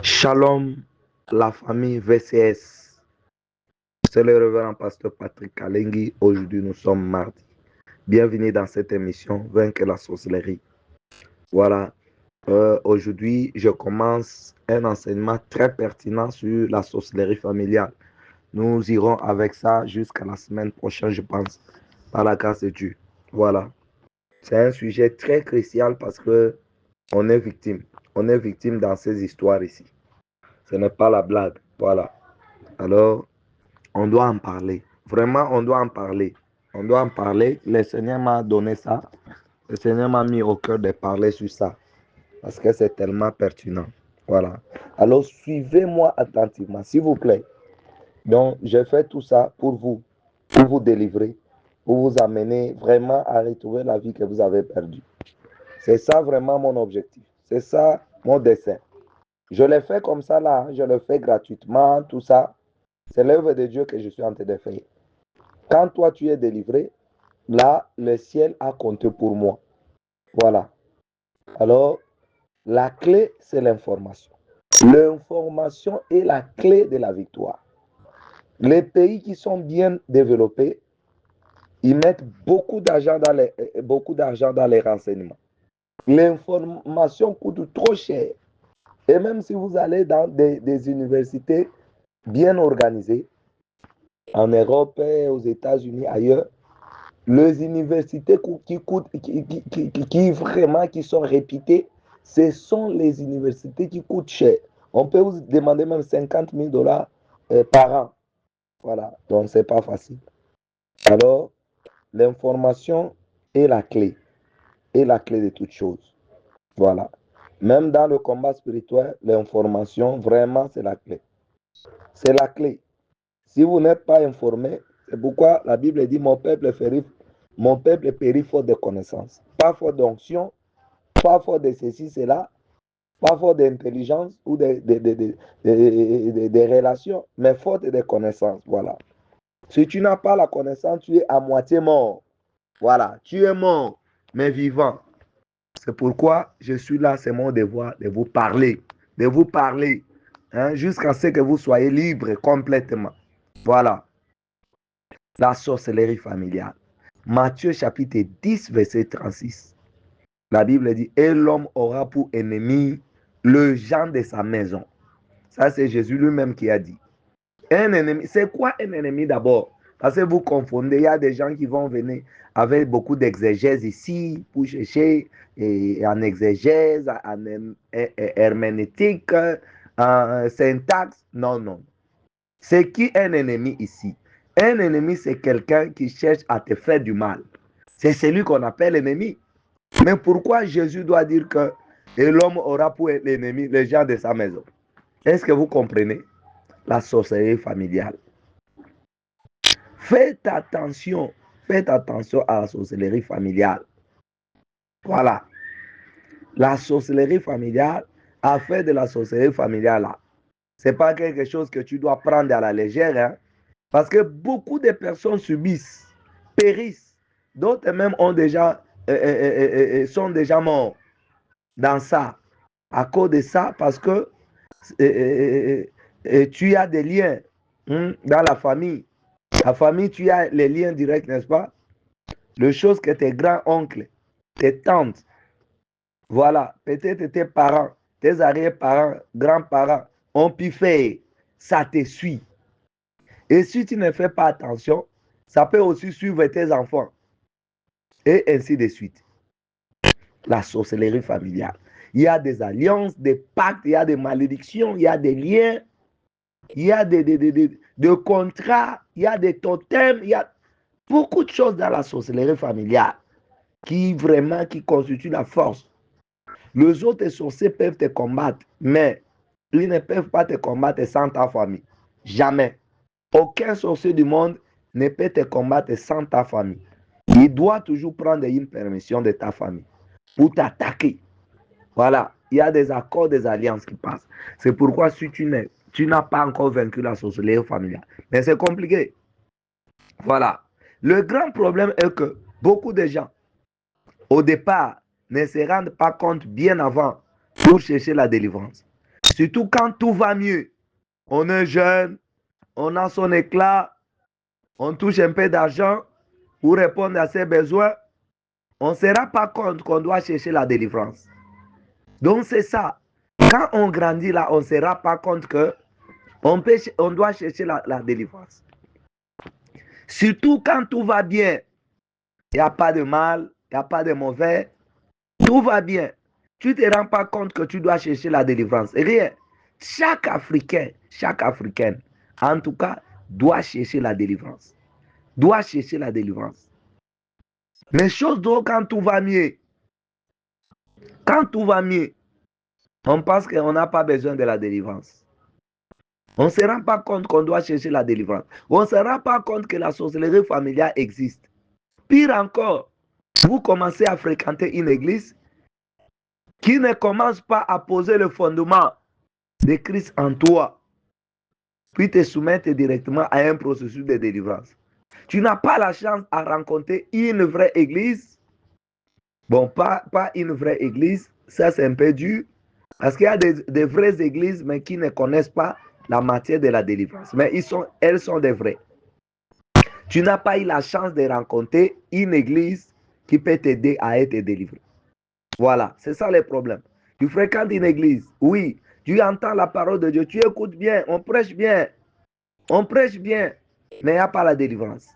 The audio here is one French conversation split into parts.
Shalom, la famille VCS. C'est le révérend pasteur Patrick Kalengi. Aujourd'hui, nous sommes mardi. Bienvenue dans cette émission Vaincre la sorcellerie. Voilà. Aujourd'hui, je commence un enseignement très pertinent sur la sorcellerie familiale. Nous irons avec ça jusqu'à la semaine prochaine, je pense, par la grâce de Dieu. Voilà. C'est un sujet très crucial parce que on est victime. On est victime dans ces histoires ici. Ce n'est pas la blague. Voilà. Alors, on doit en parler. Vraiment, on doit en parler. On doit en parler. Le Seigneur m'a donné ça. Le Seigneur m'a mis au cœur de parler sur ça. Parce que c'est tellement pertinent. Voilà. Alors, suivez-moi attentivement, s'il vous plaît. Donc, je fais tout ça pour vous délivrer, pour vous amener vraiment à retrouver la vie que vous avez perdue. C'est ça vraiment mon objectif. C'est ça mon dessein. Je le fais comme ça là. Je le fais gratuitement, tout ça. C'est l'œuvre de Dieu que je suis en train de faire. Quand toi tu es délivré, là, le ciel a compté pour moi. Voilà. Alors, la clé, c'est l'information. L'information est la clé de la victoire. Les pays qui sont bien développés, ils mettent beaucoup d'argent dans les renseignements. L'information coûte trop cher. Et même si vous allez dans des universités bien organisées, en Europe, aux États-Unis, ailleurs, les universités qui sont réputées, ce sont les universités qui coûtent cher. On peut vous demander même 50 000 dollars par an. Voilà, donc ce n'est pas facile. Alors, l'information est la clé de toute chose. Voilà. Même dans le combat spirituel, l'information, vraiment, c'est la clé. C'est la clé. Si vous n'êtes pas informé, c'est pourquoi la Bible dit mon peuple périt faute de connaissances. Pas faute d'onction, pas faute de ceci, cela, pas faute d'intelligence ou de relations, mais faute de connaissances. Voilà. Si tu n'as pas la connaissance, tu es à moitié mort. Voilà, tu es mort, mais vivant. C'est pourquoi je suis là, c'est mon devoir de vous parler, jusqu'à ce que vous soyez libres complètement. Voilà. La sorcellerie familiale. Matthieu chapitre 10, verset 36. La Bible dit, et l'homme aura pour ennemi le gens de sa maison. Ça, c'est Jésus lui-même qui a dit. Un ennemi, c'est quoi un ennemi d'abord? Parce que vous confondez, il y a des gens qui vont venir avec beaucoup d'exégèse ici pour chercher en exégèse, en herméneutique, en syntaxe. Non, non. C'est qui un ennemi ici? Un ennemi, c'est quelqu'un qui cherche à te faire du mal. C'est celui qu'on appelle ennemi. Mais pourquoi Jésus doit dire que et l'homme aura pour l'ennemi les gens de sa maison? Est-ce que vous comprenez? La sorcellerie familiale. Faites attention à la sorcellerie familiale. Voilà. La sorcellerie familiale, à faire de la sorcellerie familiale là, c'est pas quelque chose que tu dois prendre à la légère, hein? Parce que beaucoup de personnes subissent, périssent. D'autres même sont déjà morts dans ça. À cause de ça, parce que tu as des liens dans la famille. La famille, tu as les liens directs, n'est-ce pas? Les choses que tes grands-oncles, tes tantes, voilà, peut-être tes parents, tes arrière-parents, grands-parents ont pu faire, ça te suit. Et si tu ne fais pas attention, ça peut aussi suivre tes enfants. Et ainsi de suite. La sorcellerie familiale. Il y a des alliances, des pactes, il y a des malédictions, il y a des liens, il y a des contrats, il y a des totems, il y a beaucoup de choses dans la sorcellerie familiale qui constituent la force. Les autres sorciers peuvent te combattre, mais ils ne peuvent pas te combattre sans ta famille. Jamais. Aucun sorcier du monde ne peut te combattre sans ta famille. Il doit toujours prendre une permission de ta famille pour t'attaquer. Voilà, il y a des accords, des alliances qui passent. C'est pourquoi si tu n'as pas encore vaincu la sorcellerie familiale, mais c'est compliqué. Voilà. Le grand problème est que beaucoup de gens, au départ, ne se rendent pas compte bien avant pour chercher la délivrance. Surtout quand tout va mieux. On est jeune, on a son éclat, on touche un peu d'argent pour répondre à ses besoins. On ne se rend pas compte qu'on doit chercher la délivrance. Donc c'est ça. Quand on grandit là, on ne se rend pas compte que on doit chercher la délivrance. Surtout quand tout va bien. Il n'y a pas de mal, il n'y a pas de mauvais. Tout va bien. Tu ne te rends pas compte que tu dois chercher la délivrance. Rien. Chaque Africain, chaque Africaine, en tout cas, doit chercher la délivrance. Doit chercher la délivrance. Mais chose d'autre quand tout va mieux. Quand tout va mieux, on pense qu'on n'a pas besoin de la délivrance. On ne se rend pas compte qu'on doit chercher la délivrance. On ne se rend pas compte que la sorcellerie familiale existe. Pire encore, vous commencez à fréquenter une église qui ne commence pas à poser le fondement de Christ en toi, puis te soumettre directement à un processus de délivrance. Tu n'as pas la chance à rencontrer une vraie église. Bon, pas une vraie église, ça c'est un peu dur, parce qu'il y a des vraies églises, mais qui ne connaissent pas la matière de la délivrance. Mais elles sont des vraies. Tu n'as pas eu la chance de rencontrer une église qui peut t'aider à être délivré. Voilà, c'est ça le problème. Tu fréquentes une église, oui, tu entends la parole de Dieu, tu écoutes bien, on prêche bien, mais il n'y a pas la délivrance.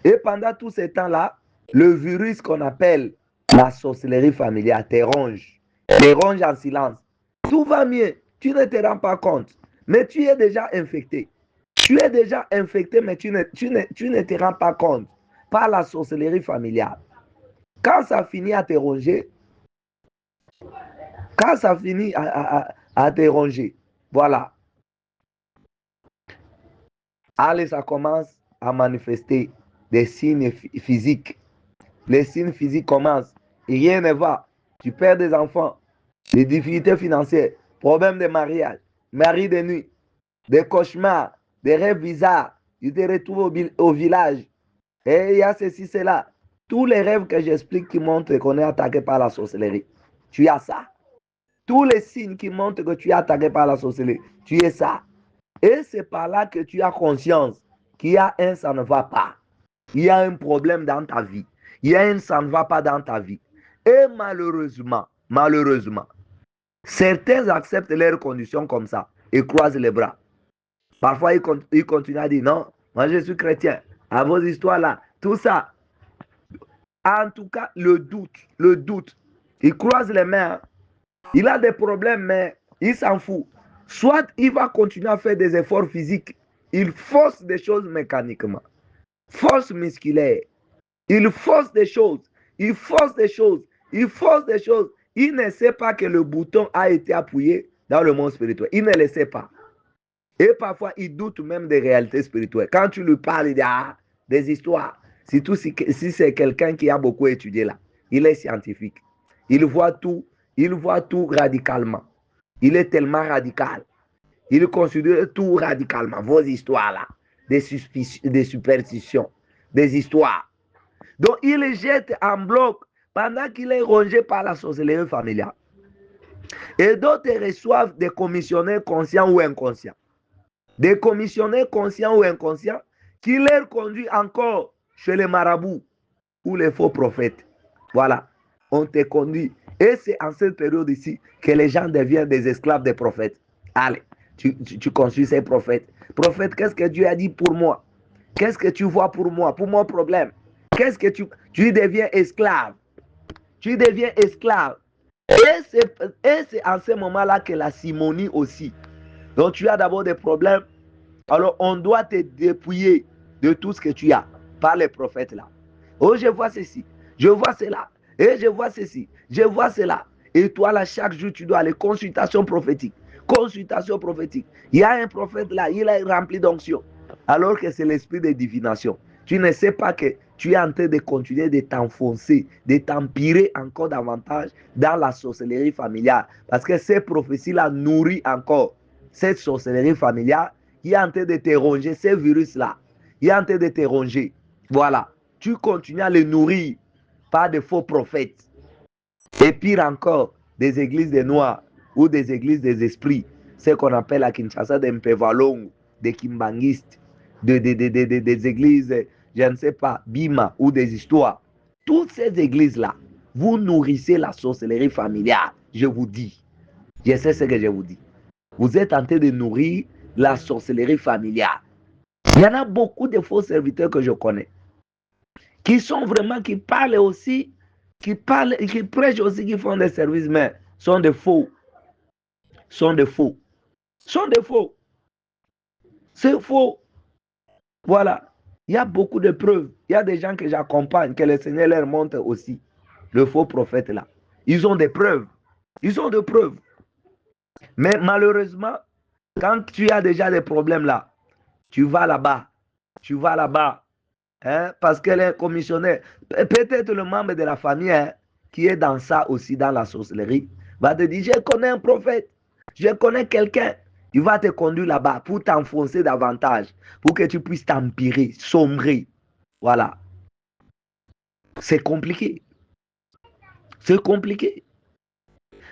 Et pendant tout ce temps-là, le virus qu'on appelle la sorcellerie familiale te ronge en silence. Tout va mieux, tu ne te rends pas compte, mais tu es déjà infecté. Tu es déjà infecté, mais tu ne te rends pas compte par la sorcellerie familiale. Quand ça finit à te ronger, voilà. Allez, ça commence à manifester des signes physiques. Les signes physiques commencent et rien ne va. Tu perds des enfants, des difficultés financières, problèmes de mariage, mari de nuit, des cauchemars, des rêves bizarres. Tu te retrouves au village et il y a ceci, cela. Tous les rêves que j'explique qui montrent qu'on est attaqué par la sorcellerie. Tu as ça. Tous les signes qui montrent que tu es attaqué par la sorcellerie. Tu es ça. Et c'est par là que tu as conscience qu'il y a un ça ne va pas. Il y a un problème dans ta vie. Il y a un ça ne va pas dans ta vie. Et malheureusement, certains acceptent leurs conditions comme ça et croisent les bras. Parfois, ils continuent à dire non, moi je suis chrétien. À vos histoires là, tout ça. En tout cas, le doute. Il croise les mains. Il a des problèmes, mais il s'en fout. Soit il va continuer à faire des efforts physiques. Il force des choses mécaniquement. Force musculaire. Il force des choses. Il force des choses. Il force des choses. Il ne sait pas que le bouton a été appuyé dans le monde spirituel. Il ne le sait pas. Et parfois, il doute même des réalités spirituelles. Quand tu lui parles, il dit des histoires. Surtout si c'est quelqu'un qui a beaucoup étudié là. Il est scientifique. Il voit tout radicalement. Il est tellement radical. Il considère tout radicalement. Vos histoires là, des superstitions, des histoires. Donc, il les jette en bloc pendant qu'il est rongé par la sorcellerie familiale. Et d'autres reçoivent des commissionnaires conscients ou inconscients. Des commissionnaires conscients ou inconscients qui les conduisent encore chez les marabouts ou les faux prophètes. Voilà, on te conduit. Et c'est en cette période ici que les gens deviennent des esclaves des prophètes. Allez, tu consultes ces prophètes. Prophète, qu'est-ce que Dieu a dit pour moi? Qu'est-ce que tu vois pour moi, pour mon problème? Qu'est-ce que tu deviens esclave? Tu deviens esclave. Et c'est en ce moment-là que la simonie aussi. Donc tu as d'abord des problèmes. Alors on doit te dépouiller de tout ce que tu as par les prophètes là. Oh, je vois ceci, je vois cela, et je vois ceci, je vois cela. Et toi là, chaque jour, tu dois aller consultation prophétique. Consultation prophétique. Il y a un prophète là, il est rempli d'onction. Alors que c'est l'esprit de divination. Tu ne sais pas que tu es en train de continuer de t'enfoncer, de t'empirer encore davantage dans la sorcellerie familiale. Parce que ces prophéties-là nourrissent encore cette sorcellerie familiale qui est en train de te ronger, ces virus-là. Il est en train de te ronger. Voilà. Tu continues à les nourrir par de faux prophètes. Et pire encore, des églises de noirs ou des églises des esprits, ce qu'on appelle à Kinshasa des Mpevalongo, des Kimbangistes, des églises, je ne sais pas, Bima ou des histoires. Toutes ces églises-là, vous nourrissez la sorcellerie familiale, je vous dis. Je sais ce que je vous dis. Vous êtes en train de nourrir la sorcellerie familiale. Il y en a beaucoup de faux serviteurs que je connais, qui sont vraiment, qui parlent aussi, qui prêchent aussi, qui font des services, mais sont des faux. Sont des faux. Sont des faux. C'est faux. Voilà. Il y a beaucoup de preuves. Il y a des gens que j'accompagne, que le Seigneur leur montre aussi. Le faux prophète là. Ils ont des preuves. Ils ont des preuves. Mais malheureusement, quand tu as déjà des problèmes là, tu vas là-bas. Tu vas là-bas. Hein, parce qu'elle est commissionnaire. Peut-être le membre de la famille hein, qui est dans ça aussi, dans la sorcellerie, va te dire, je connais un prophète. Je connais quelqu'un. Il va te conduire là-bas pour t'enfoncer davantage, pour que tu puisses t'empirer, sombrer. Voilà. C'est compliqué. C'est compliqué.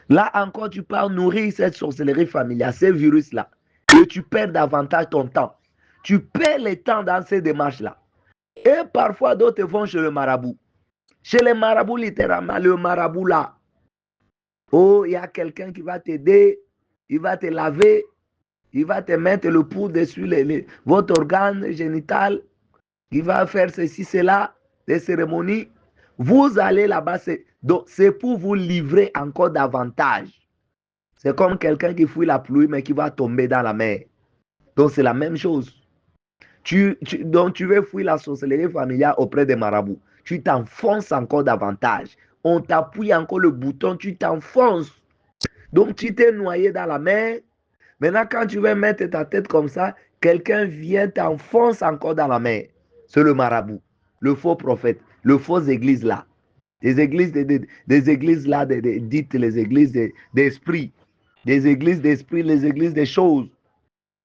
Là encore, tu pars nourrir cette sorcellerie familiale, ces virus-là. Et tu perds davantage ton temps. Tu perds le temps dans ces démarches-là. Et parfois, d'autres vont chez le marabout. Chez les marabouts, littéralement, le marabout là. Oh, il y a quelqu'un qui va t'aider, il va te laver, il va te mettre le pouls dessus votre organe génital, il va faire ceci, cela, des cérémonies. Vous allez là-bas, c'est pour vous livrer encore davantage. C'est comme quelqu'un qui fuit la pluie, mais qui va tomber dans la mer. Donc, c'est la même chose. Donc, tu veux fuir la sorcellerie familiale auprès des marabouts. Tu t'enfonces encore davantage. On t'appuie encore le bouton, tu t'enfonces. Donc, tu t'es noyé dans la mer. Maintenant, quand tu veux mettre ta tête comme ça, quelqu'un vient t'enfonce encore dans la mer. C'est le marabout, le faux prophète, le faux église là. Des églises, des églises là, dites les églises d'esprit. Des églises d'esprit, les églises des choses.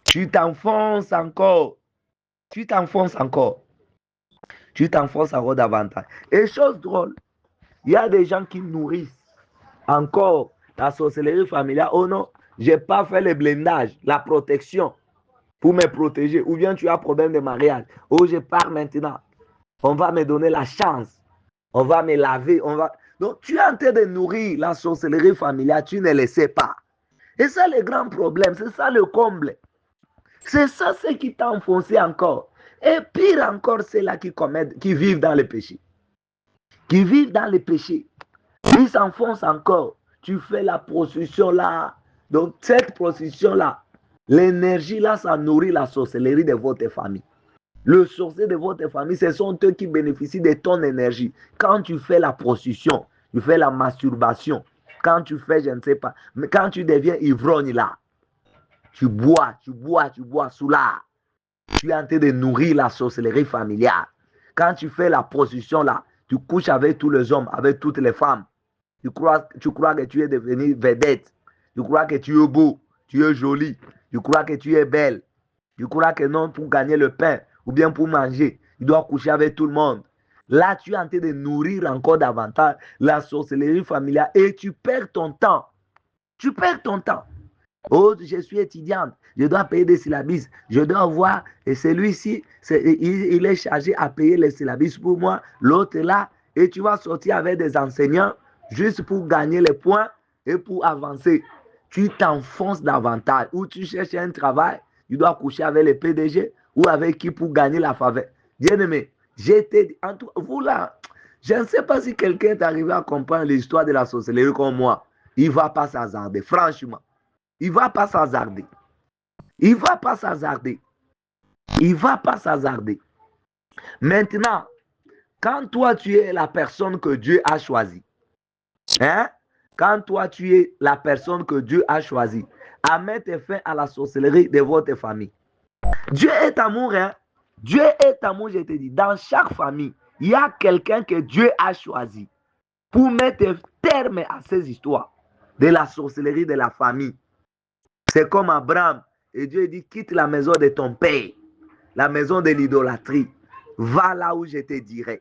Tu t'enfonces encore. Tu t'enfonces encore. Tu t'enfonces encore davantage. Et chose drôle, il y a des gens qui nourrissent encore la sorcellerie familiale. Oh non, je n'ai pas fait le blindage, la protection pour me protéger. Ou bien tu as problème de mariage. Oh, je pars maintenant. On va me donner la chance. On va me laver. Donc, tu es en train de nourrir la sorcellerie familiale. Tu ne le sais pas. Et ça, le grand problème. C'est ça le comble. C'est ça ce qui t'a enfoncé encore. Et pire encore, c'est là qui vivent dans le péché. Qui vivent dans le péché. Ils s'enfoncent encore. Tu fais la prostitution là. Donc, cette prostitution là, l'énergie là, ça nourrit la sorcellerie de votre famille. Le sorcier de votre famille, ce sont eux qui bénéficient de ton énergie. Quand tu fais la prostitution, tu fais la masturbation, quand tu fais, je ne sais pas, mais quand tu deviens ivrogne là, tu bois sous là. Tu es en train de nourrir la sorcellerie familiale. Quand tu fais la prostitution là, tu couches avec tous les hommes, avec toutes les femmes. Tu crois que tu es devenu vedette. Tu crois que tu es beau, tu es joli. Tu crois que tu es belle. Tu crois que non, pour gagner le pain ou bien pour manger, tu dois coucher avec tout le monde. Là, tu es en train de nourrir encore davantage la sorcellerie familiale et tu perds ton temps. Tu perds ton temps. Oh, je suis étudiante, je dois payer des syllabus, je dois voir, et celui-ci, il est chargé à payer les syllabus pour moi, l'autre là, et tu vas sortir avec des enseignants juste pour gagner les points et pour avancer. Tu t'enfonces davantage, ou tu cherches un travail, tu dois coucher avec le PDG ou avec qui pour gagner la faveur. Bien aimé, vous là, je ne sais pas si quelqu'un est arrivé à comprendre l'histoire de la sorcellerie comme moi. Il ne va pas s'hasarder, franchement. Il ne va pas s'hasarder. Il ne va pas s'hasarder. Il ne va pas s'hasarder. Maintenant, quand toi tu es la personne que Dieu a choisie, hein? Quand toi tu es la personne que Dieu a choisie, à mettre fin à la sorcellerie de votre famille. Dieu est amour, hein? Dieu est amour, je te dis. Dans chaque famille, il y a quelqu'un que Dieu a choisi pour mettre terme à ces histoires de la sorcellerie de la famille. C'est comme Abraham. Et Dieu dit, quitte la maison de ton père, la maison de l'idolâtrie. Va là où je te dirai.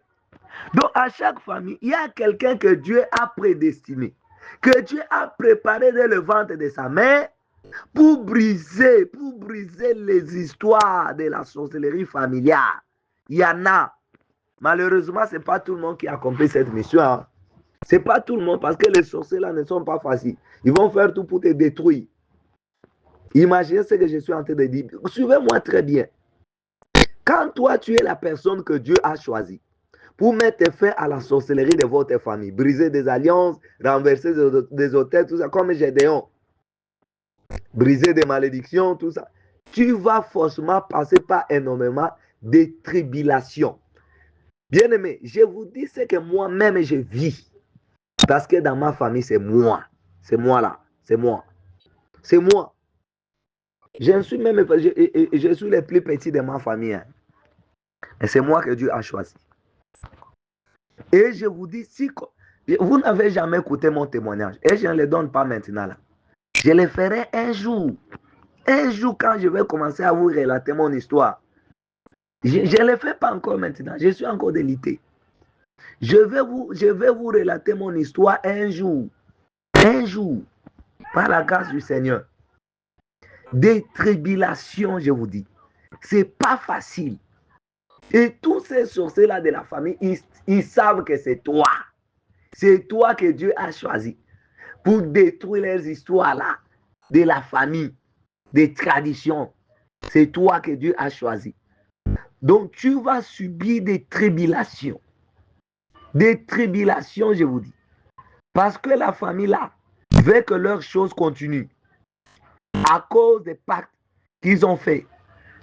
Donc, à chaque famille, il y a quelqu'un que Dieu a prédestiné. que Dieu a préparé dans le ventre de sa mère pour briser les histoires de la sorcellerie familiale. Il y en a. Malheureusement, ce n'est pas tout le monde qui a accompli cette mission. Hein. Ce n'est pas tout le monde parce que les sorciers là ne sont pas faciles. Ils vont faire tout pour te détruire. Imaginez ce que je suis en train de dire. Suivez-moi très bien. Quand toi, tu es la personne que Dieu a choisie pour mettre fin à la sorcellerie de votre famille, briser des alliances, renverser des hôtels, tout ça, comme Gédéon, briser des malédictions, tout ça, tu vas forcément passer par énormément de tribulations. Bien-aimé, je vous dis ce que moi-même je vis. Parce que dans ma famille, c'est moi. C'est moi là. C'est moi. C'est moi. Je suis même, je suis le plus petit de ma famille. Hein. Et c'est moi que Dieu a choisi. Et je vous dis, si vous n'avez jamais écouté mon témoignage, et je ne le donne pas maintenant là, je le ferai un jour. Un jour, quand je vais commencer à vous relater mon histoire. Je ne le fais pas encore maintenant. Je suis encore délité. Je vais vous relater mon histoire un jour. Un jour. Par la grâce du Seigneur. Des tribulations, je vous dis. C'est pas facile. Et tous ces sorciers-là de la famille, ils savent que c'est toi. C'est toi que Dieu a choisi pour détruire les histoires-là de la famille, des traditions. C'est toi que Dieu a choisi. Donc, tu vas subir des tribulations. Des tribulations, je vous dis. Parce que la famille-là veut que leurs choses continuent. À cause des pactes qu'ils ont faits.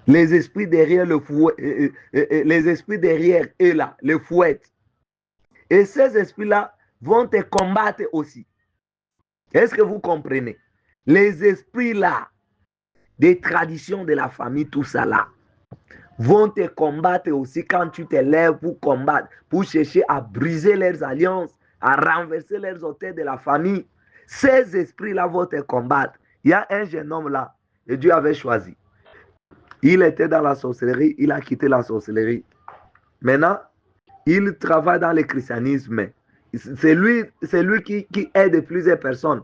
Les esprits derrière le fouet, les esprits derrière eux là, le fouet. Et ces esprits-là vont te combattre aussi. Est-ce que vous comprenez? Les esprits-là, des traditions de la famille, tout ça là, vont te combattre aussi quand tu te lèves pour combattre, pour chercher à briser leurs alliances, à renverser leurs hôtels de la famille. Ces esprits-là vont te combattre. Il y a un jeune homme là, que Dieu avait choisi. Il était dans la sorcellerie, il a quitté la sorcellerie. Maintenant, il travaille dans le christianisme. C'est lui qui aide plusieurs personnes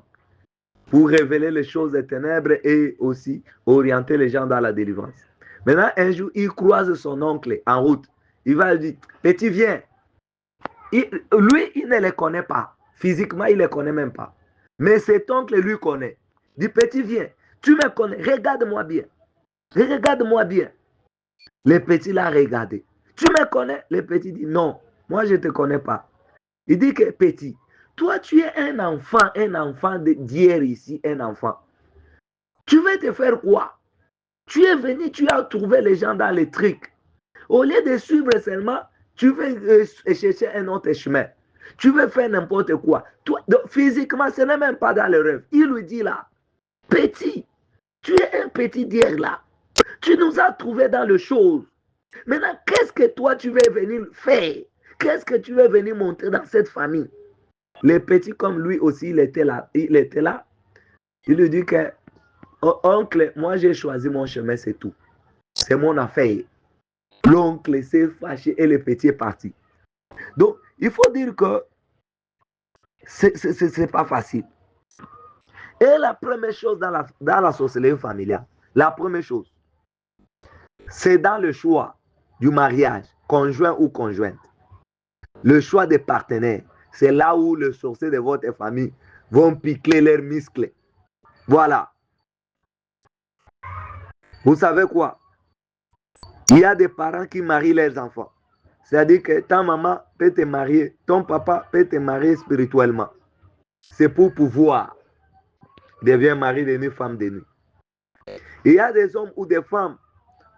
pour révéler les choses des ténèbres et aussi orienter les gens dans la délivrance. Maintenant, un jour, il croise son oncle en route. Il va lui dire, petit, viens. Lui, il ne le connaît pas. Physiquement, il ne le connaît même pas. Mais cet oncle lui connaît. Il dit, petit, viens. Tu me connais. Regarde-moi bien. Regarde-moi bien. Le petit l'a regardé. Tu me connais? Le petit dit, non. Moi, je ne te connais pas. Il dit que petit, toi, tu es un enfant d'hier ici, un enfant. Tu veux te faire quoi? Tu es venu, tu as trouvé les gens dans les trucs. Au lieu de suivre seulement, tu veux chercher un autre chemin. Tu veux faire n'importe quoi. Toi, donc, physiquement, ce n'est même pas dans le rêve. Il lui dit là, petit, tu es un petit d'hier là. Tu nous as trouvés dans les choses. Maintenant, qu'est-ce que toi tu veux venir faire? Qu'est-ce que tu veux venir montrer dans cette famille? Le petit, comme lui aussi, il était là. Il lui dit que, oh, oncle, moi j'ai choisi mon chemin, c'est tout. C'est mon affaire. L'oncle s'est fâché et le petit est parti. Donc, il faut dire que c'est pas facile. Et la première chose dans la sorcellerie familiale, la première chose, c'est dans le choix du mariage, conjoint ou conjointe. Le choix des partenaires, c'est là où les sorciers de votre famille vont piquer leurs muscles. Voilà. Vous savez quoi? Il y a des parents qui marient leurs enfants. C'est-à-dire que ta maman peut te marier, ton papa peut te marier spirituellement. C'est pour pouvoir devenir mari de nuit, femme de nuit. Il y a des hommes ou des femmes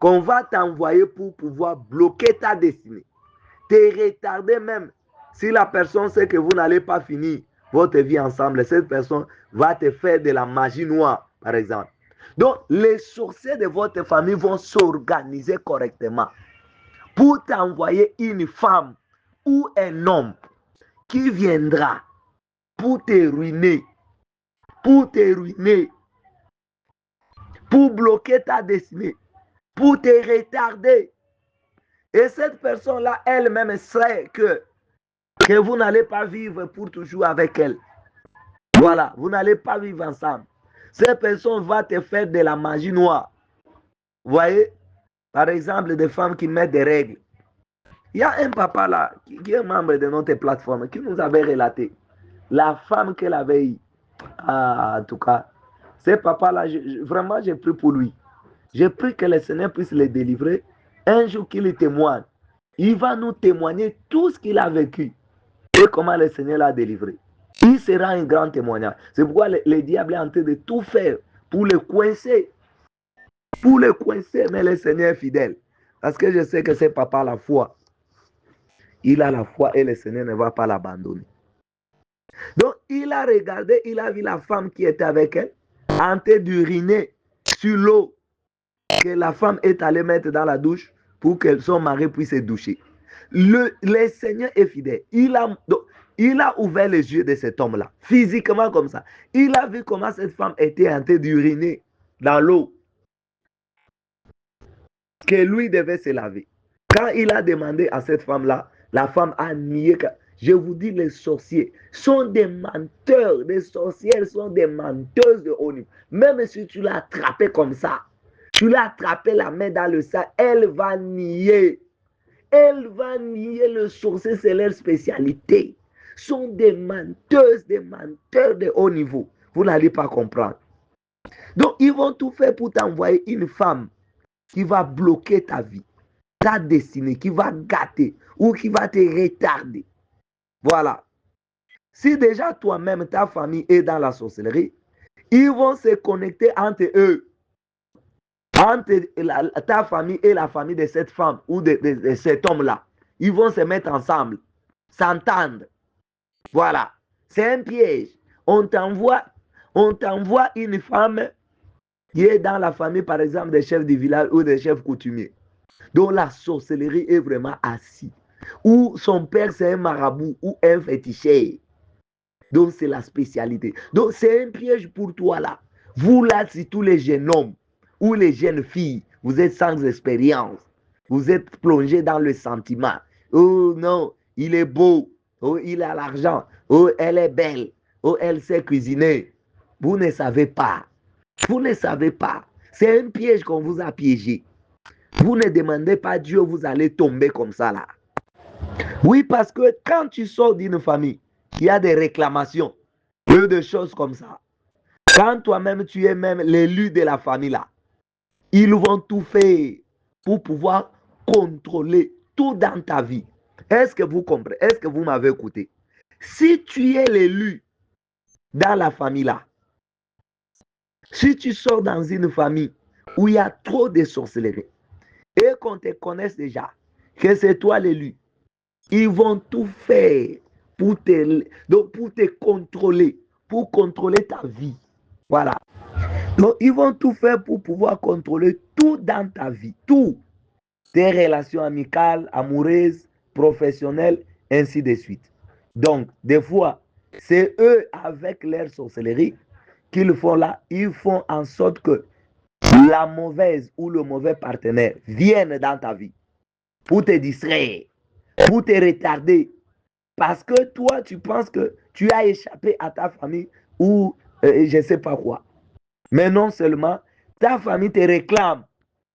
qu'on va t'envoyer pour pouvoir bloquer ta destinée. Te retarder même. Si la personne sait que vous n'allez pas finir votre vie ensemble, cette personne va te faire de la magie noire, par exemple. Donc, les sorciers de votre famille vont s'organiser correctement pour t'envoyer une femme ou un homme qui viendra pour te ruiner, pour bloquer ta destinée, pour te retarder. Et cette personne-là, elle-même sait que vous n'allez pas vivre pour toujours avec elle. Voilà, vous n'allez pas vivre ensemble. Cette personne va te faire de la magie noire. Vous voyez, par exemple, des femmes qui mettent des règles. Il y a un papa là, qui est membre de notre plateforme, qui nous avait relaté la femme qu'elle avait eue. Ah, en tout cas, ce papa-là, vraiment, j'ai pris pour lui. J'ai pris que le Seigneur puisse le délivrer. Un jour qu'il témoigne, il va nous témoigner tout ce qu'il a vécu et comment le Seigneur l'a délivré. Il sera un grand témoignage. C'est pourquoi le diable est en train de tout faire pour le coincer. Pour le coincer, mais le Seigneur est fidèle. Parce que je sais que ce papa a la foi. Il a la foi et le Seigneur ne va pas l'abandonner. Donc, il a regardé, il a vu la femme qui était avec elle en train d'uriner sur l'eau que la femme est allée mettre dans la douche pour que son mari puisse se doucher. Le Seigneur est fidèle. Il a ouvert les yeux de cet homme-là, physiquement comme ça. Il a vu comment cette femme était en train d'uriner dans l'eau, que lui devait se laver. Quand il a demandé à cette femme-là, la femme a nié. Je vous dis, les sorciers sont des menteurs. Les sorcières sont des menteuses de haut niveau. Même si tu l'as attrapé comme ça, tu l'as attrapé la main dans le sang, elle va nier. Elle va nier. Le sorcier, c'est leur spécialité. Sont des menteuses, des menteurs de haut niveau. Vous n'allez pas comprendre. Donc, ils vont tout faire pour t'envoyer une femme qui va bloquer ta vie, ta destinée, qui va gâter ou qui va te retarder. Voilà. Si déjà toi-même, ta famille est dans la sorcellerie, ils vont se connecter entre eux, entre ta famille et la famille de cette femme ou de cet homme-là. Ils vont se mettre ensemble, s'entendre. Voilà. C'est un piège. On t'envoie une femme qui est dans la famille, par exemple, des chefs du village ou des chefs coutumiers, dont la sorcellerie est vraiment assise. Ou son père, c'est un marabout ou un féticheur. Donc, c'est la spécialité. Donc, c'est un piège pour toi là. Vous là, si tous les jeunes hommes ou les jeunes filles, vous êtes sans expérience, vous êtes plongés dans le sentiment. Oh non, il est beau. Oh, il a l'argent. Oh, elle est belle. Oh, elle sait cuisiner. Vous ne savez pas. Vous ne savez pas. C'est un piège qu'on vous a piégé. Vous ne demandez pas Dieu, vous allez tomber comme ça là. Oui, parce que quand tu sors d'une famille, il y a des réclamations, des choses comme ça. Quand toi-même, tu es même l'élu de la famille là, ils vont tout faire pour pouvoir contrôler tout dans ta vie. Est-ce que vous comprenez? Est-ce que vous m'avez écouté? Si tu es l'élu dans la famille là, si tu sors dans une famille où il y a trop de sorcellerie et qu'on te connaisse déjà, que c'est toi l'élu, ils vont tout faire pour te contrôler, pour contrôler ta vie. Voilà. Donc, ils vont tout faire pour pouvoir contrôler tout dans ta vie, tout. Tes relations amicales, amoureuses, professionnelles, ainsi de suite. Donc, des fois, c'est eux, avec leur sorcellerie, qu'ils font là, ils font en sorte que la mauvaise ou le mauvais partenaire vienne dans ta vie pour te distraire, pour te retarder. Parce que toi, tu penses que tu as échappé à ta famille ou je ne sais pas quoi. Mais non seulement, ta famille te réclame.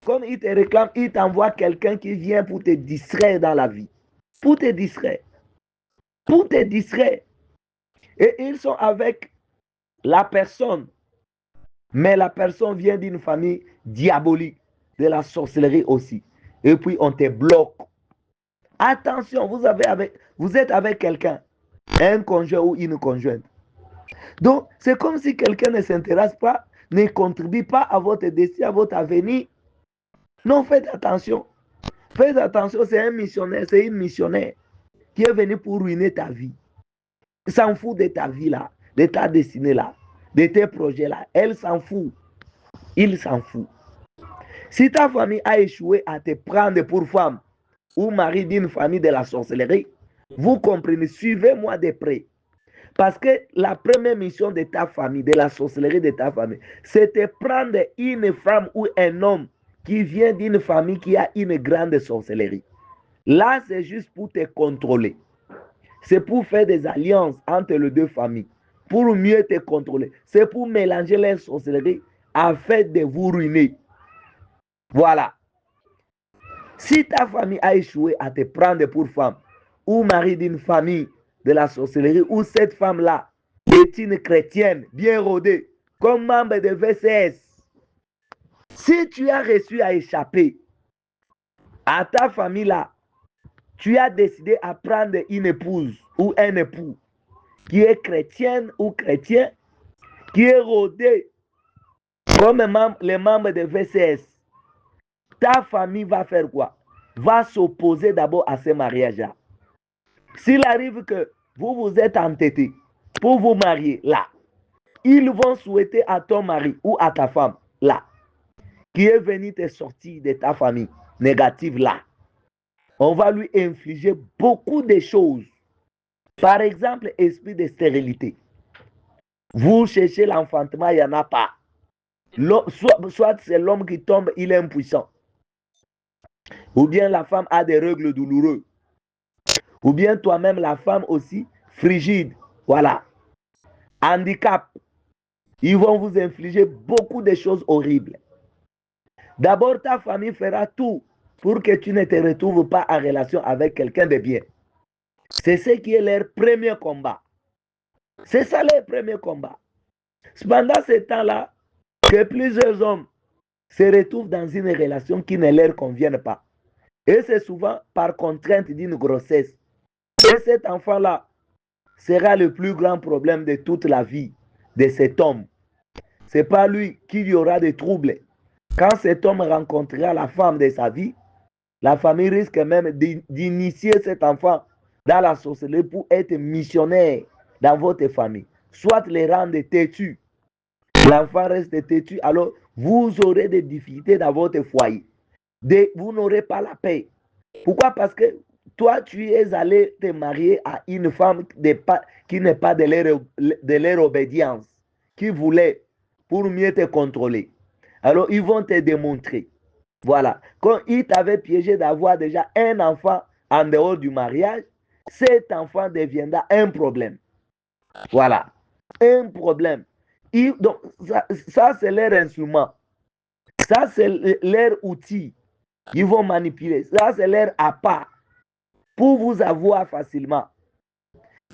Comme il te réclame, il t'envoie quelqu'un qui vient pour te distraire dans la vie. Pour te distraire. Pour te distraire. Et ils sont avec la personne. Mais la personne vient d'une famille diabolique, de la sorcellerie aussi. Et puis on te bloque. Attention, vous êtes avec quelqu'un, un conjoint ou une conjointe. Donc, c'est comme si quelqu'un ne s'intéresse pas, ne contribue pas à votre destin, à votre avenir. Non, faites attention. Faites attention, c'est un missionnaire, c'est une missionnaire qui est venu pour ruiner ta vie. Elle s'en fout de ta vie là, de ta destinée là, de tes projets là. Elle s'en fout. Il s'en fout. Si ta famille a échoué à te prendre pour femme ou mari d'une famille de la sorcellerie, vous comprenez, suivez-moi de près. Parce que la première mission de ta famille, de la sorcellerie de ta famille, c'est de prendre une femme ou un homme qui vient d'une famille qui a une grande sorcellerie. Là, c'est juste pour te contrôler. C'est pour faire des alliances entre les deux familles. pour mieux te contrôler. C'est pour mélanger les sorcelleries afin de vous ruiner. Voilà. Si ta famille a échoué à te prendre pour femme ou mari d'une famille de la sorcellerie, ou cette femme-là est une chrétienne bien rodée, comme membre de VCS, si tu as réussi à échapper à ta famille-là, tu as décidé à prendre une épouse ou un époux qui est chrétienne ou chrétien, qui est rodé comme les membres de VCS, ta famille va faire quoi? Va s'opposer d'abord à ce mariage-là. S'il arrive que vous vous êtes entêté pour vous marier là, ils vont souhaiter à ton mari ou à ta femme là, qui est venu te sortir de ta famille négative là, on va lui infliger beaucoup de choses. Par exemple, esprit de stérilité. Vous cherchez l'enfantement, il n'y en a pas. Soit c'est l'homme qui tombe, il est impuissant. Ou bien la femme a des règles douloureuses. Ou bien toi-même, la femme aussi, frigide. Voilà. Handicap. Ils vont vous infliger beaucoup de choses horribles. D'abord, ta famille fera tout pour que tu ne te retrouves pas en relation avec quelqu'un de bien. C'est ce qui est leur premier combat. C'est ça leur premier combat. Pendant ce temps-là, que plusieurs hommes se retrouvent dans une relation qui ne leur convient pas. Et c'est souvent par contrainte d'une grossesse. Et cet enfant-là sera le plus grand problème de toute la vie de cet homme. Ce n'est pas lui qui y aura des troubles. Quand cet homme rencontrera la femme de sa vie, la famille risque même d'initier cet enfant dans la sorcellerie pour être missionnaire dans votre famille. Soit les rendre têtus. L'enfant reste têtu, alors vous aurez des difficultés dans votre foyer. Vous n'aurez pas la paix. Pourquoi? Parce que toi, tu es allé te marier à une femme qui n'est pas de leur obédience, qui voulait pour mieux te contrôler. Alors, ils vont te démontrer. Voilà. Quand ils t'avaient piégé d'avoir déjà un enfant en dehors du mariage, cet enfant deviendra un problème. Voilà. Un problème. Donc, ça c'est leur instrument. Ça, c'est leur outil. Ils vont manipuler. Ça, c'est leur appât pour vous avoir facilement.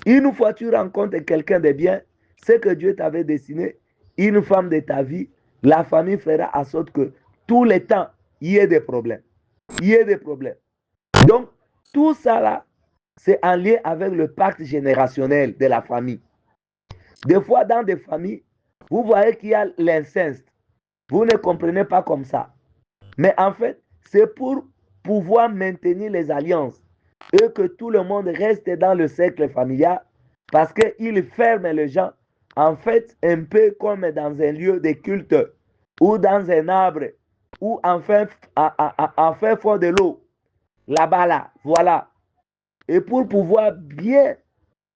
Une fois que tu rencontres quelqu'un de bien, ce que Dieu t'avait destiné, une femme de ta vie, la famille fera en sorte que tout le temps, il y ait des problèmes. Il y ait des problèmes. Donc, tout ça là, c'est en lien avec le pacte générationnel de la famille. Des fois, dans des familles, vous voyez qu'il y a l'inceste. Vous ne comprenez pas comme ça. Mais en fait, c'est pour pouvoir maintenir les alliances et que tout le monde reste dans le cercle familial parce qu'ils ferment les gens, en fait, un peu comme dans un lieu de culte ou dans un arbre ou en fait fond de l'eau. Là-bas, là, voilà. Et pour pouvoir bien,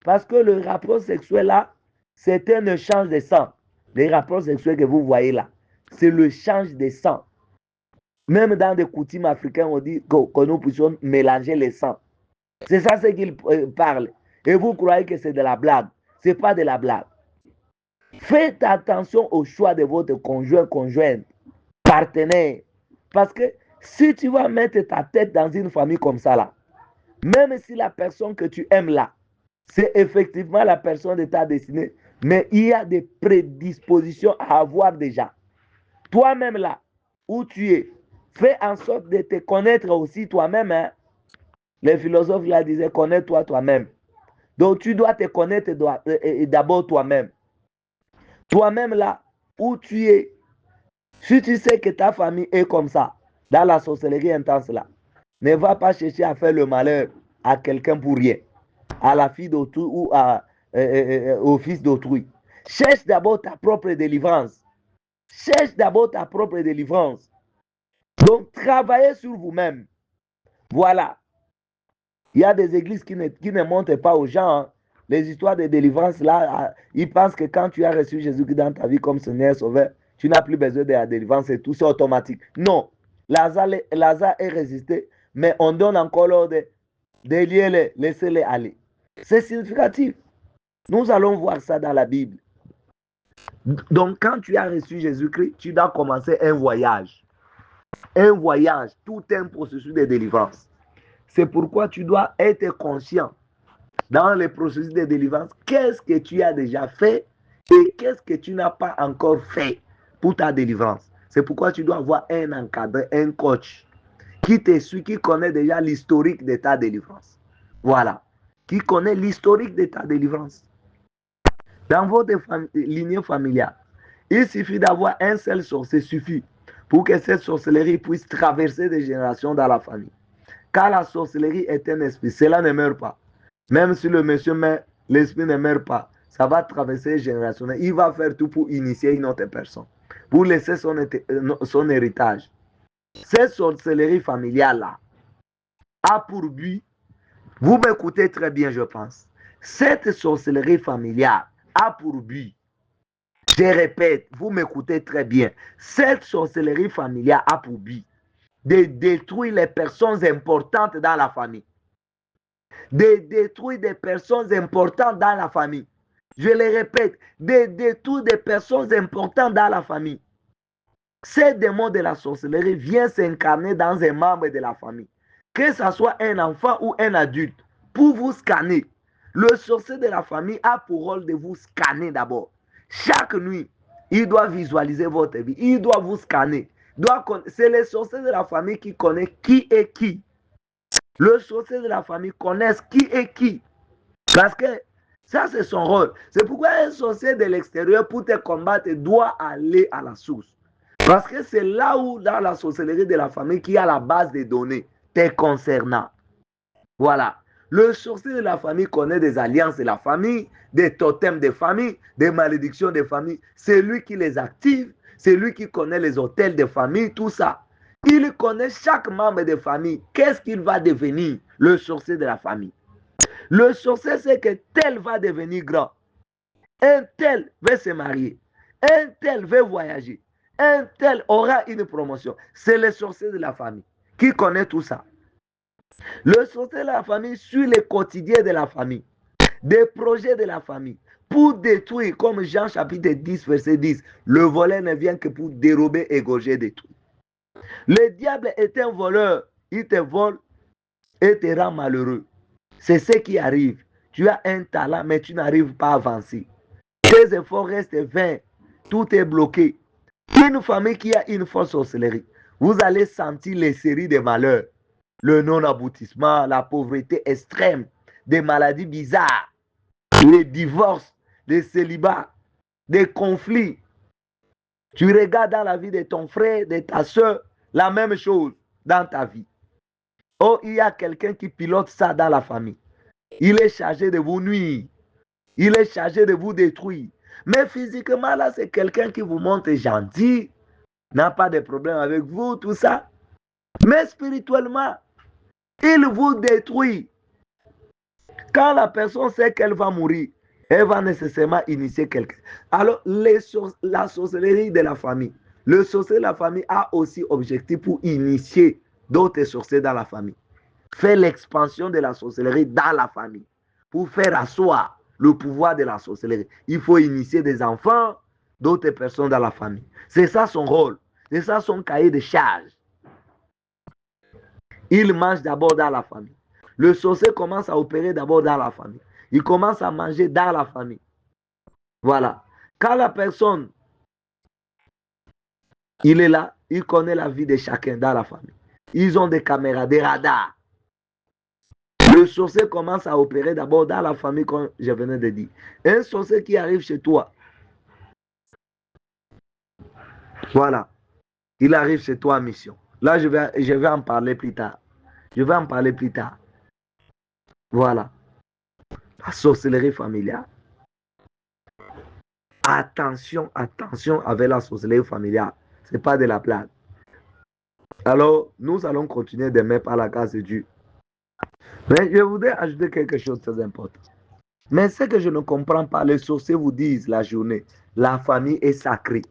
parce que le rapport sexuel là, c'est un échange de sang. Les rapports sexuels que vous voyez là, c'est le change de sang. Même dans des coutumes africaines, on dit que nous puissions mélanger les sangs. C'est ça ce qu'ils parlent. Et vous croyez que c'est de la blague. Ce n'est pas de la blague. Faites attention au choix de votre conjoint, conjointe, partenaire. Parce que si tu vas mettre ta tête dans une famille comme ça, là, même si la personne que tu aimes là, c'est effectivement la personne de ta destinée, mais il y a des prédispositions à avoir déjà. Toi-même là, où tu es, fais en sorte de te connaître aussi toi-même. Hein. Les philosophes là disaient, connais-toi toi-même. Donc tu dois te connaître d'abord toi-même. Toi-même là, où tu es, si tu sais que ta famille est comme ça, dans la sorcellerie intense là, ne va pas chercher à faire le malheur à quelqu'un pour rien, à la fille d'autrui ou au fils d'autrui. Cherche d'abord ta propre délivrance. Cherche d'abord ta propre délivrance. Donc, travaillez sur vous-même. Voilà. Il y a des églises qui ne montrent pas aux gens. Hein. Les histoires de délivrance, là, ils pensent que quand tu as reçu Jésus-Christ dans ta vie comme Seigneur Sauveur, tu n'as plus besoin de la délivrance et tout, c'est automatique. Non. Lazare est résisté, mais on donne encore l'ordre de lier-les, laissez-les aller. C'est significatif. Nous allons voir ça dans la Bible. Donc, quand tu as reçu Jésus-Christ, tu dois commencer un voyage. Un voyage, tout un processus de délivrance. C'est pourquoi tu dois être conscient dans le processus de délivrance, qu'est-ce que tu as déjà fait et qu'est-ce que tu n'as pas encore fait pour ta délivrance. C'est pourquoi tu dois avoir un encadré, un coach qui te suit, qui connaît déjà l'historique de ta délivrance. Voilà. Qui connaît l'historique de ta délivrance. Dans votre lignée familiale, il suffit d'avoir un seul sorcier, suffit pour que cette sorcellerie puisse traverser des générations dans la famille. Car la sorcellerie est un esprit, cela ne meurt pas. Même si le monsieur meurt, l'esprit ne meurt pas. Ça va traverser les générations. Il va faire tout pour initier une autre personne, pour laisser son héritage. Cette sorcellerie familiale-là a pour but, vous m'écoutez très bien, je pense. Cette sorcellerie familiale a pour but, je répète, vous m'écoutez très bien. Cette sorcellerie familiale a pour but de détruire les personnes importantes dans la famille. De détruire des personnes importantes dans la famille. Je le répète, de détruire des personnes importantes dans la famille. Ces démons de la sorcellerie viennent s'incarner dans un membre de la famille. Que ce soit un enfant ou un adulte, pour vous scanner. Le sorcier de la famille a pour rôle de vous scanner d'abord. Chaque nuit, il doit visualiser votre vie. Il doit vous scanner. C'est le sorcier de la famille qui connaît qui est qui. Le sorcier de la famille connaît qui est qui. Parce que ça, c'est son rôle. C'est pourquoi un sorcier de l'extérieur, pour te combattre, doit aller à la source. Parce que c'est là où, dans la sorcellerie de la famille, qu'il y a la base des données te concernant. Voilà. Le sorcier de la famille connaît des alliances de la famille, des totems de famille, des malédictions de famille. C'est lui qui les active. C'est lui qui connaît les hôtels de famille, tout ça. Il connaît chaque membre de famille. Qu'est-ce qu'il va devenir, le sorcier de la famille? Le sorcier sait que tel va devenir grand. Un tel veut se marier. Un tel veut voyager. Un tel aura une promotion. C'est le sorcier de la famille qui connaît tout ça. Le sorcier de la famille suit le quotidien de la famille, des projets de la famille, pour détruire, comme Jean chapitre 10, verset 10, le voleur ne vient que pour dérober, égorger, détruire. Le diable est un voleur. Il te vole et te rend malheureux. C'est ce qui arrive. Tu as un talent, mais tu n'arrives pas à avancer. Tes efforts restent vains. Tout est bloqué. Une famille qui a une forte sorcellerie, vous allez sentir les séries de malheurs. Le non-aboutissement, la pauvreté extrême, des maladies bizarres, les divorces, les célibats, des conflits. Tu regardes dans la vie de ton frère, de ta soeur, la même chose dans ta vie. Oh, il y a quelqu'un qui pilote ça dans la famille. Il est chargé de vous nuire. Il est chargé de vous détruire. Mais physiquement, là, c'est quelqu'un qui vous montre gentil, n'a pas de problème avec vous, tout ça. Mais spirituellement, il vous détruit. Quand la personne sait qu'elle va mourir, elle va nécessairement initier quelqu'un. Alors, la sorcellerie de la famille. Le sorcier de la famille a aussi objectif pour initier d'autres sorciers dans la famille. Faire l'expansion de la sorcellerie dans la famille. Pour faire asseoir le pouvoir de la sorcellerie. Il faut initier des enfants, d'autres personnes dans la famille. C'est ça son rôle. C'est ça son cahier de charge. Il mange d'abord dans la famille. Le sorcier commence à opérer d'abord dans la famille. Il commence à manger dans la famille. Voilà. Quand la personne, il est là, il connaît la vie de chacun dans la famille. Ils ont des caméras, des radars. Le sorcier commence à opérer d'abord dans la famille, comme je venais de dire. Un sorcier qui arrive chez toi, voilà, il arrive chez toi en mission. Là, je vais en parler plus tard. Je vais en parler plus tard. Voilà. La sorcellerie familiale. Attention, attention avec la sorcellerie familiale. Ce n'est pas de la blague. Alors, nous allons continuer demain par la grâce de Dieu. Mais je voudrais ajouter quelque chose de très important. Mais ce que je ne comprends pas, les sorciers vous disent la journée, la famille est sacrée.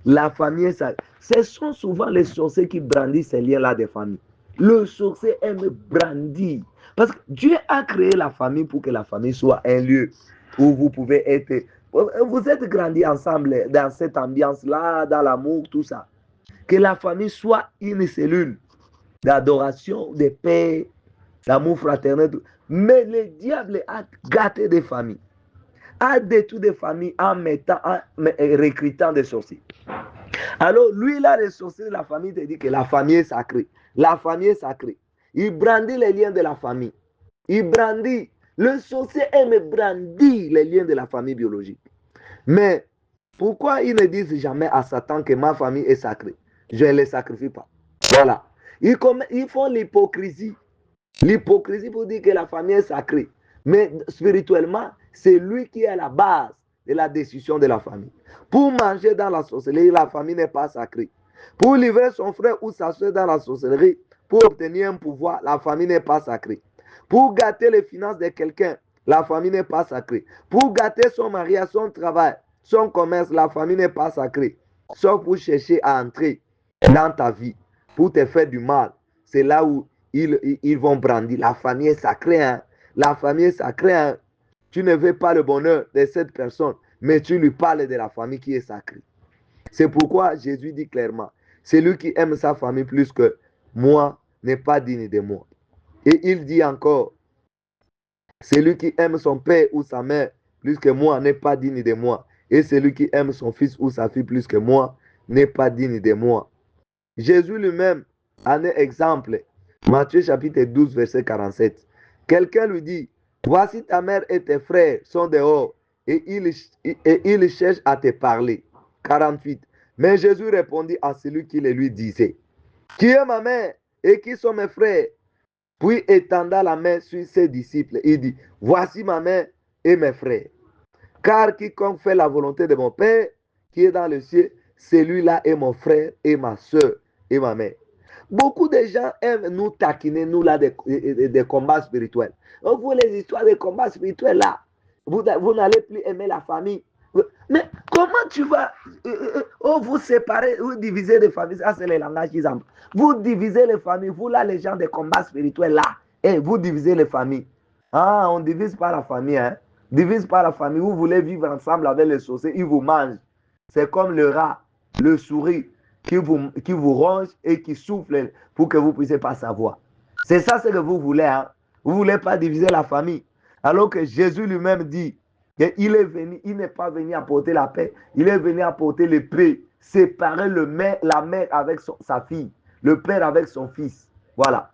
La famille est sacrée. Ce sont souvent les sorciers qui brandissent ces liens-là des familles. Le sorcier aime brandir. Parce que Dieu a créé la famille pour que la famille soit un lieu où vous pouvez être... Vous êtes grandis ensemble dans cette ambiance-là, dans l'amour, tout ça. Que la famille soit une cellule d'adoration, de paix, d'amour fraternel. Mais le diable a gâté des familles, a détruit des familles en recrutant des sorciers. Alors, lui, là, les sorciers de la famille te dit que la famille est sacrée. La famille est sacrée. Il brandit les liens de la famille. Il brandit. Le sorcier aime brandir les liens de la famille biologique. Mais pourquoi ils ne disent jamais à Satan que ma famille est sacrée? Je ne les sacrifie pas. Voilà. Ils font l'hypocrisie. L'hypocrisie pour dire que la famille est sacrée. Mais spirituellement, c'est lui qui est à la base de la décision de la famille. Pour manger dans la sorcellerie, la famille n'est pas sacrée. Pour livrer son frère ou sa soeur dans la sorcellerie, pour obtenir un pouvoir, la famille n'est pas sacrée. Pour gâter les finances de quelqu'un, la famille n'est pas sacrée. Pour gâter son mariage, son travail, son commerce, la famille n'est pas sacrée. Sauf pour chercher à entrer dans ta vie, pour te faire du mal. C'est là où ils vont brandir. La famille est sacrée. Hein? La famille est sacrée. Hein? Tu ne veux pas le bonheur de cette personne, mais tu lui parles de la famille qui est sacrée. C'est pourquoi Jésus dit clairement, celui qui aime sa famille plus que moi n'est pas digne de moi. Et il dit encore, celui qui aime son père ou sa mère plus que moi n'est pas digne de moi. Et celui qui aime son fils ou sa fille plus que moi n'est pas digne de moi. Jésus lui-même en est exemple. Matthieu chapitre 12, verset 47. Quelqu'un lui dit, voici ta mère et tes frères sont dehors et ils cherchent à te parler. 48. Mais Jésus répondit à celui qui le lui disait, qui est ma mère et qui sont mes frères? Puis étendant la main sur ses disciples, il dit, voici ma mère et mes frères. Car quiconque fait la volonté de mon Père qui est dans le ciel, celui-là est mon frère et ma soeur et ma mère. Beaucoup de gens aiment nous taquiner, nous là, des combats spirituels. Vous, les histoires de combats spirituels là, vous n'allez plus aimer la famille. Mais comment tu vas vous séparer, vous divisez les familles? Ça, c'est le langage qu'ils emploient. Vous divisez les familles, vous là, les gens des combats spirituels là, et vous divisez les familles. Ah, on ne divise pas la famille, hein? Divise pas la famille. Vous voulez vivre ensemble avec les sorciers, ils vous mangent. C'est comme le rat, le souris qui vous ronge et qui souffle pour que vous ne puissiez pas savoir. C'est ça ce que vous voulez. Hein? Vous ne voulez pas diviser la famille. Alors que Jésus lui-même dit qu'il est venu, il n'est pas venu apporter la paix, il est venu apporter le paix, séparer la mère avec sa fille, le père avec son fils. Voilà.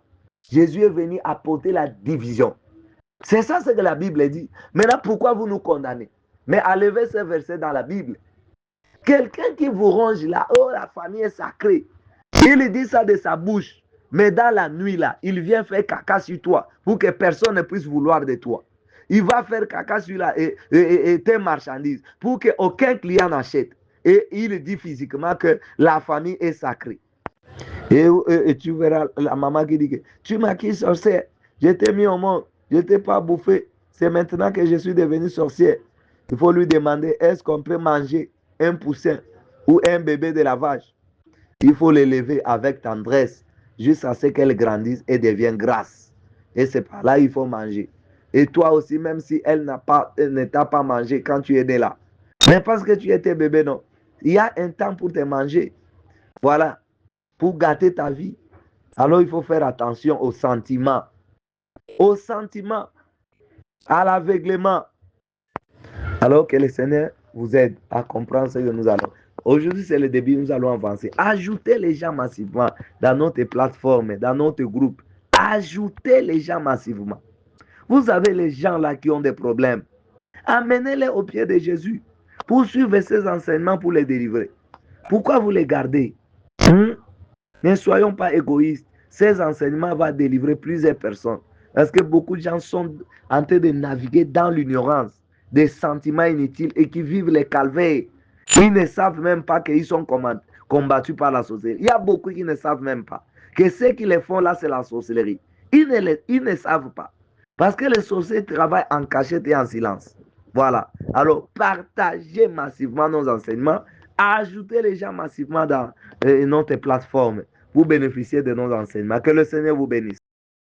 Jésus est venu apporter la division. C'est ça ce que la Bible dit. Maintenant, pourquoi vous nous condamnez? Mais enlevez ce verset dans la Bible. Quelqu'un qui vous ronge là, oh, la famille est sacrée. Il dit ça de sa bouche. Mais dans la nuit là, il vient faire caca sur toi pour que personne ne puisse vouloir de toi. Il va faire caca sur tes marchandises pour qu'aucun client n'achète. Et il dit physiquement que la famille est sacrée. Et tu verras la maman qui dit que tu m'as qui sorcière, je t'ai mis au monde, je ne t'ai pas bouffé. C'est maintenant que je suis devenu sorcière. Il faut lui demander, est-ce qu'on peut manger un poussin ou un bébé de la vache? Il faut l'élever avec tendresse jusqu'à ce qu'elle grandisse et devienne grasse. Et c'est par là qu'il faut manger. Et toi aussi, même si elle ne t'a pas mangé quand tu es né là. Mais parce que tu étais bébé, non. Il y a un temps pour te manger. Voilà. Pour gâter ta vie. Alors il faut faire attention aux sentiments. Aux sentiments. À l'aveuglement. Alors que le Seigneur vous aide à comprendre ce que nous allons. Aujourd'hui, c'est le début, nous allons avancer. Ajoutez les gens massivement dans notre plateforme, dans notre groupe. Ajoutez les gens massivement. Vous avez les gens là qui ont des problèmes. Amenez-les au pied de Jésus pour suivre ses enseignements pour les délivrer. Pourquoi vous les gardez? Ne soyons pas égoïstes. Ces enseignements vont délivrer plusieurs personnes. Parce que beaucoup de gens sont en train de naviguer dans l'ignorance, des sentiments inutiles et qui vivent les calvaires. Ils ne savent même pas qu'ils sont combattus par la sorcellerie. Il y a beaucoup qui ne savent même pas que ce qu'ils les font là, c'est la sorcellerie. Ils ne savent pas. Parce que les sorciers travaillent en cachette et en silence. Voilà. Alors, partagez massivement nos enseignements. Ajoutez les gens massivement dans notre plateforme pour bénéficier de nos enseignements. Que le Seigneur vous bénisse.